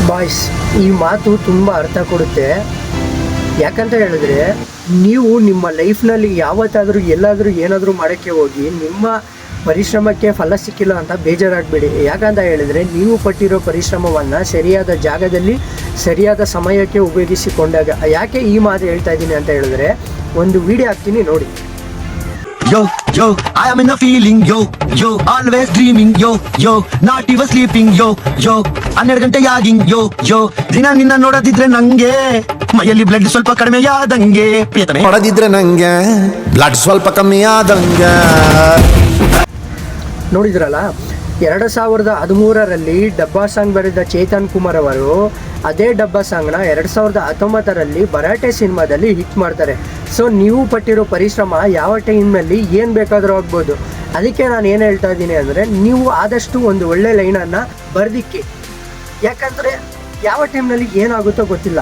Boys, ಈ ಮಾತು ತುಂಬ ಅರ್ಥ ಕೊಡುತ್ತೆ. ಯಾಕಂತ ಹೇಳಿದ್ರೆ, ನೀವು ನಿಮ್ಮ ಲೈಫ್ನಲ್ಲಿ ಯಾವತ್ತಾದರೂ ಎಲ್ಲಾದರೂ ಏನಾದರೂ ಮಾಡೋಕ್ಕೆ ಹೋಗಿ ನಿಮ್ಮ ಪರಿಶ್ರಮಕ್ಕೆ ಫಲ ಸಿಕ್ಕಿಲ್ಲ ಅಂತ ಬೇಜಾರಾಗಬೇಡಿ. ಯಾಕಂತ ಹೇಳಿದರೆ, ನೀವು ಪಟ್ಟಿರೋ ಪರಿಶ್ರಮವನ್ನು ಸರಿಯಾದ ಜಾಗದಲ್ಲಿ ಸರಿಯಾದ ಸಮಯಕ್ಕೆ ಉಪಯೋಗಿಸಿಕೊಂಡಾಗ. ಯಾಕೆ ಈ ಮಾತು ಹೇಳ್ತಾ ಇದ್ದೀನಿ ಅಂತ ಹೇಳಿದ್ರೆ, ಒಂದು ವಿಡಿಯೋ ಹಾಕ್ತೀನಿ ನೋಡಿ. Yo, yo, I am in a feeling, yo, yo, always dreaming, yo, yo, not even sleeping, yo, yo, 12 ಗಂಟೆ ಯಾಗಿಂಗ್, yo, yo, ದಿನ ನಿನ್ನ ನೋಡದಿದ್ರೆ ನಂಗೆ ಮೈಯಲ್ಲಿ ಬ್ಲಡ್ ಸ್ವಲ್ಪ ಕಡಿಮೆ ಆದಂಗೆ. ಪ್ರಿಯತಮೆ ನೋಡದಿದ್ರೆ ನಂಗೆ ಬ್ಲಡ್ ಸ್ವಲ್ಪ ಕಮ್ಮಿ ಆದಂಗೆ. ನೋಡಿದ್ರಲ್ಲ, 2013ರಲ್ಲಿ ಡಬ್ಬಾ ಸಾಂಗ್ ಬರೆದ ಚೇತನ್ ಕುಮಾರ್ ಅವರು ಅದೇ ಡಬ್ಬಾ ಸಾಂಗ್ನ 2019ರಲ್ಲಿ ಭರಾಟೆ ಸಿನಿಮಾದಲ್ಲಿ ಹಿಟ್ ಮಾಡ್ತಾರೆ. ಸೊ ನೀವು ಪಟ್ಟಿರೋ ಪರಿಶ್ರಮ ಯಾವ ಟೈಮ್ನಲ್ಲಿ ಏನು ಬೇಕಾದರೂ ಆಗ್ಬೋದು. ಅದಕ್ಕೆ ನಾನು ಏನು ಹೇಳ್ತಾ ಇದ್ದೀನಿ ಅಂದರೆ, ನೀವು ಆದಷ್ಟು ಒಂದು ಒಳ್ಳೆ ಲೈನನ್ನು ಬರೆದಿಕ್ಕಿ. ಯಾಕಂದರೆ ಯಾವ ಟೈಮ್ನಲ್ಲಿ ಏನಾಗುತ್ತೋ ಗೊತ್ತಿಲ್ಲ.